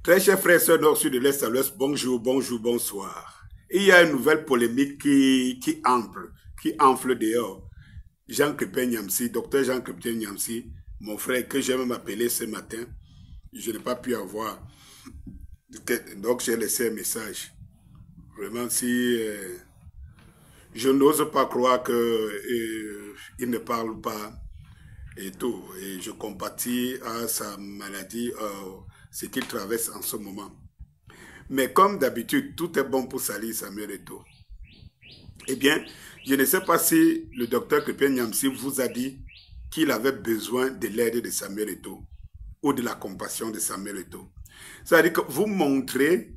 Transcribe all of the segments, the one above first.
Très chers frères et sœurs nord-sud de l'Est à l'Ouest, bonjour, bonjour, bonsoir. Il y a une nouvelle polémique qui enfle dehors. Jean Crépin Niamsi, docteur Jean Crépin Niamsi, mon frère que j'ai même appelé ce matin, je n'ai pas pu avoir. Donc j'ai laissé un message. Vraiment, si je n'ose pas croire qu'il ne parle pas et tout. Et je compatis à sa maladie, ce qu'il traverse en ce moment. Mais comme d'habitude, tout est bon pour salir Samuel Eto'o. Eh bien, je ne sais pas si le docteur Crépin Niamsi vous a dit qu'il avait besoin de l'aide de Samuel Eto'o ou de la compassion de Samuel Eto'o. C'est-à-dire que vous montrez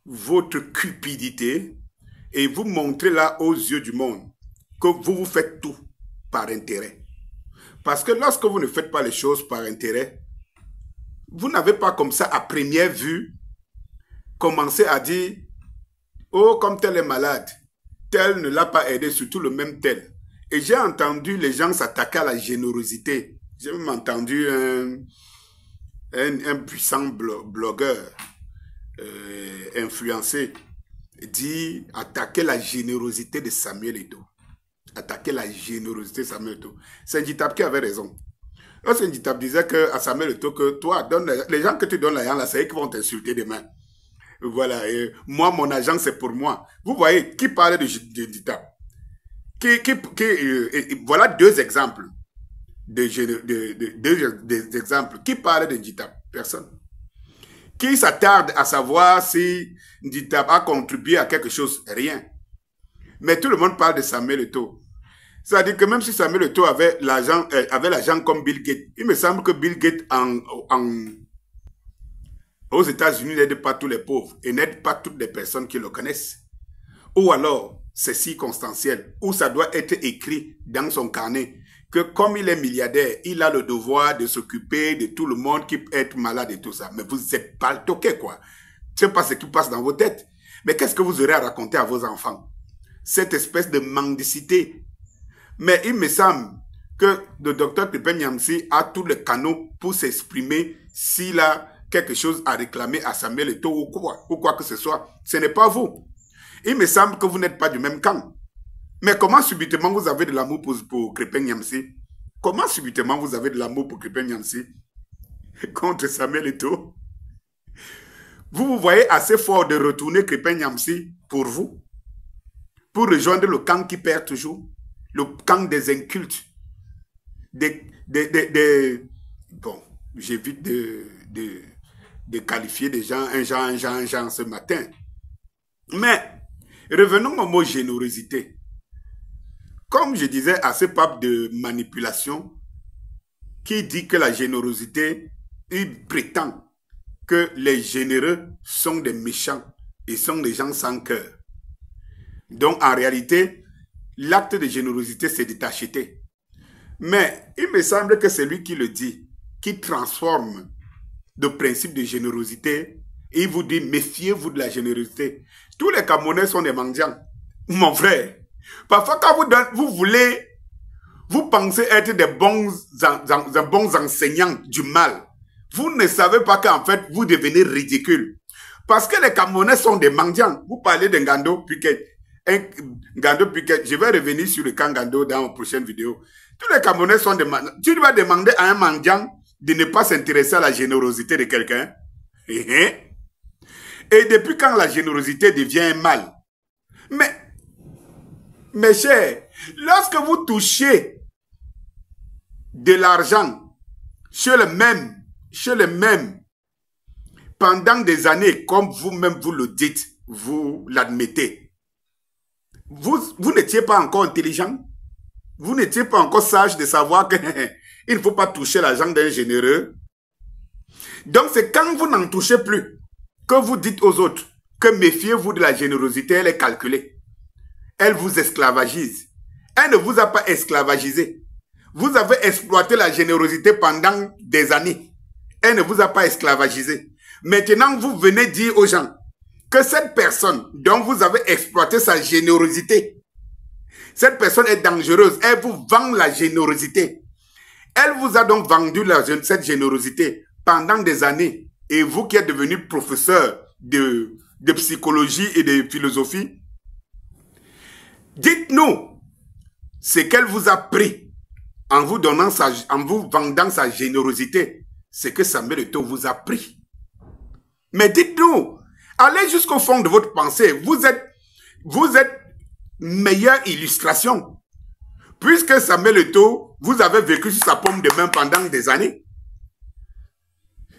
votre cupidité et vous montrez là aux yeux du monde que vous faites tout par intérêt. Parce que lorsque vous ne faites pas les choses par intérêt, vous n'avez pas comme ça à première vue commencé à dire « Oh, comme tel est malade, tel ne l'a pas aidé, surtout le même tel. » Et j'ai entendu les gens s'attaquer à la générosité. J'ai même entendu un puissant blogueur influencé dit attaquer la générosité de Samuel Eto'o. Attaquer la générosité de Samuel Eto'o. C'est Nditap qui avait raison. Lorsque Nditap disait à Samuel Eto'o que toi, les gens que tu donnes l'argent là, c'est eux qui vont t'insulter demain. Voilà, et moi, mon argent, c'est pour moi. Vous voyez, qui parlait de Nditap? Voilà deux exemples. Deux exemples. Qui parlait de Nditap? Personne. Qui s'attarde à savoir si Nditap a contribué à quelque chose? Rien. Mais tout le monde parle de Samuel Eto'o. C'est-à-dire que même si Samuel Eto'o avait l'argent comme Bill Gates, il me semble que Bill Gates aux États-Unis n'aide pas tous les pauvres et n'aide pas toutes les personnes qui le connaissent. Ou alors, c'est circonstanciel, ou ça doit être écrit dans son carnet que comme il est milliardaire, il a le devoir de s'occuper de tout le monde qui peut être malade et tout ça. Mais vous êtes pas le toqué, quoi. Je ne sais pas ce qui passe dans vos têtes. Mais qu'est-ce que vous aurez à raconter à vos enfants? Cette espèce de mendicité. Mais il me semble que le docteur Crépin Niamsi a tous les canaux pour s'exprimer s'il a quelque chose à réclamer à Samuel Eto'o ou quoi que ce soit. Ce n'est pas vous. Il me semble que vous n'êtes pas du même camp. Mais comment subitement vous avez de l'amour pour Crépin Niamsi? Comment subitement vous avez de l'amour pour Crépin Niamsi contre Samuel Eto'o? Vous voyez assez fort de retourner Crépin Niamsi pour vous, pour rejoindre le camp qui perd toujours, le camp des incultes, bon, j'évite de qualifier des gens, un genre ce matin. Mais, revenons au mot générosité. Comme je disais à ce pape de manipulation, qui dit que la générosité, il prétend que les généreux sont des méchants et sont des gens sans cœur. Donc, en réalité, l'acte de générosité, c'est de t'acheter. Mais, il me semble que c'est lui qui le dit, qui transforme le principe de générosité, et il vous dit, méfiez-vous de la générosité. Tous les Camerounais sont des mendiants. Mon frère, parfois quand vous pensez être des bons enseignants du mal, vous ne savez pas qu'en fait, vous devenez ridicule. Parce que les Camerounais sont des mendiants. Vous parlez de Ngando Piquet. Ngando Piquet, je vais revenir sur le camp Ngando dans une prochaine vidéo. Tous les Camerounais sont des mendiants. Tu dois demander à un mendiant de ne pas s'intéresser à la générosité de quelqu'un. Et depuis quand la générosité devient un mal? Mais, mes chers, lorsque vous touchez de l'argent chez le même, pendant des années, comme vous-même vous le dites, vous l'admettez, vous n'étiez pas encore intelligent, vous n'étiez pas encore sage de savoir qu'il ne faut pas toucher l'argent d'un généreux. Donc c'est quand vous n'en touchez plus que vous dites aux autres que méfiez-vous de la générosité, elle est calculée. Elle vous esclavagise. Elle ne vous a pas esclavagisé. Vous avez exploité la générosité pendant des années. Elle ne vous a pas esclavagisé. Maintenant, vous venez dire aux gens que cette personne dont vous avez exploité sa générosité, cette personne est dangereuse. Elle vous vend la générosité. Elle vous a donc vendu cette générosité pendant des années. et vous qui êtes devenu professeur de psychologie et de philosophie, dites-nous ce qu'elle vous a pris en vous vendant sa générosité, ce que Samuel Eto'o vous a pris. Mais dites-nous, allez jusqu'au fond de votre pensée. Vous êtes meilleure illustration. Puisque Samuel Eto'o, vous avez vécu sur sa paume de main pendant des années.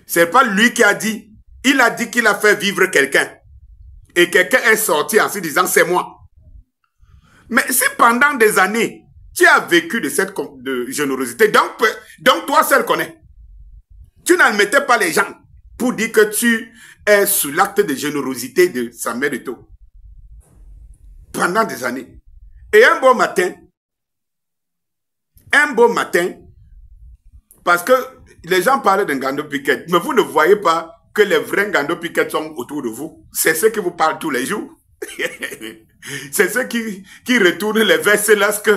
C'est pas lui qui a dit. Il a dit qu'il a fait vivre quelqu'un. Et quelqu'un est sorti en se disant c'est moi. Mais si pendant des années, tu as vécu de cette générosité, donc toi seul connais. Tu n'admettais pas les gens pour dire que tu es sous l'acte de générosité de Samuel Eto'o. Pendant des années. Et un beau matin, parce que les gens parlent d'un Ngando Piquet, mais vous ne voyez pas que les vrais Ngando Piquet sont autour de vous. C'est ceux qui vous parlent tous les jours. C'est ceux qui retournent les vestes lorsque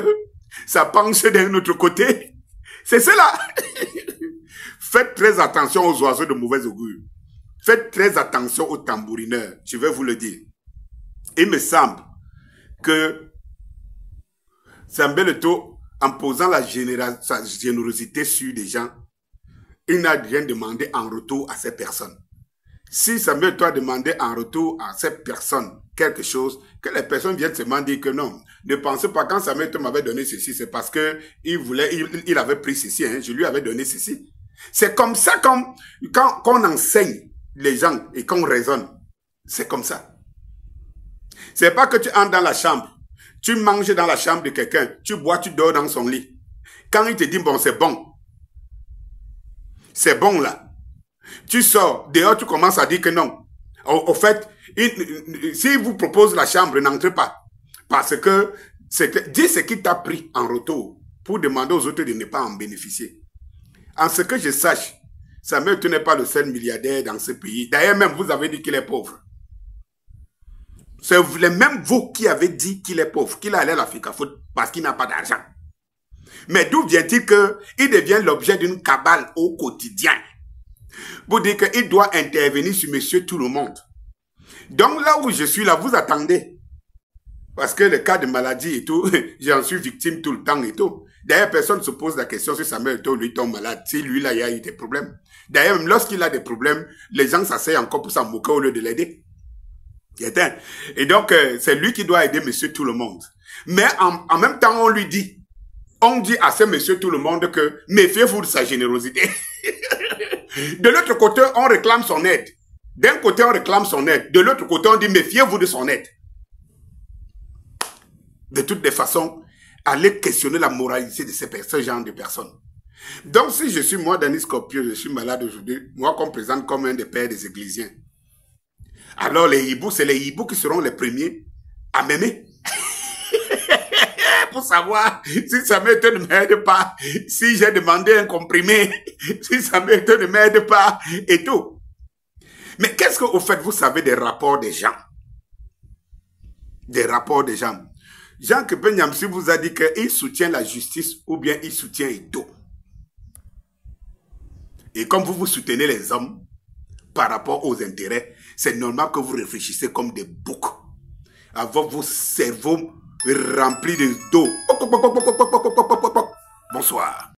ça penche d'un autre côté. C'est cela. Faites très attention aux oiseaux de mauvais augure. Faites très attention aux tambourineurs. Je vais vous le dire. Il me semble que Samuel Eto'o, en posant sa générosité sur des gens, il n'a rien demandé en retour à ces personnes. Si Samuel Eto'o a demandé en retour à ces personnes quelque chose, que les personnes viennent seulement dire que non. Ne pensez pas, quand Samuel Eto'o m'avait donné ceci, c'est parce que il avait pris ceci, hein, je lui avais donné ceci. C'est comme ça quand on enseigne les gens et qu'on raisonne. C'est comme ça. C'est pas que tu entres dans la chambre, tu manges dans la chambre de quelqu'un, tu bois, tu dors dans son lit. Quand il te dit, bon, c'est bon. C'est bon là. Tu sors, dehors, tu commences à dire que non. Au fait, s'il vous propose la chambre, n'entrez pas. Parce que, dis ce qu'il t'a pris en retour pour demander aux autres de ne pas en bénéficier. En ce que je sache, Samuel Eto'o n'est pas le seul milliardaire dans ce pays. D'ailleurs, même vous avez dit qu'il est pauvre. C'est même vous qui avez dit qu'il est pauvre, qu'il allait à l'Afrique foot parce qu'il n'a pas d'argent. Mais d'où vient-il qu'il devient l'objet d'une cabale au quotidien? Pour dire qu'il doit intervenir sur monsieur tout le monde. Donc là où je suis là, vous attendez. Parce que le cas de maladie et tout, j'en suis victime tout le temps et tout. D'ailleurs, personne ne se pose la question si Samuel Eto'o lui tombe malade. Si lui là, il a eu des problèmes. D'ailleurs, même lorsqu'il a des problèmes, les gens s'asseyent encore pour s'en moquer au lieu de l'aider. Et donc, c'est lui qui doit aider monsieur tout le monde. Mais en même temps, on dit à ce monsieur tout le monde que méfiez-vous de sa générosité. De l'autre côté, on réclame son aide. D'un côté, on réclame son aide. De l'autre côté, on dit méfiez-vous de son aide. De toutes les façons, allez questionner la moralité de ce genre de personnes. Donc, si je suis moi, Denis Scorpio, je suis malade aujourd'hui, moi qu'on présente comme un des pères des Églisiens. Alors, les hiboux, c'est les hiboux qui seront les premiers à m'aimer. Pour savoir si Samuel Eto'o ne m'aide pas, si j'ai demandé un comprimé, si Samuel Eto'o ne m'aide pas, et tout. Mais qu'est-ce que, au fait, vous savez des rapports des gens? Des rapports des gens. Jean Kepenyamsi vous a dit qu'il soutient la justice ou bien il soutient Eto'o. Et comme vous soutenez les hommes par rapport aux intérêts, c'est normal que vous réfléchissez comme des boucs. Avec vos cerveaux remplis de d'eau. Bonsoir.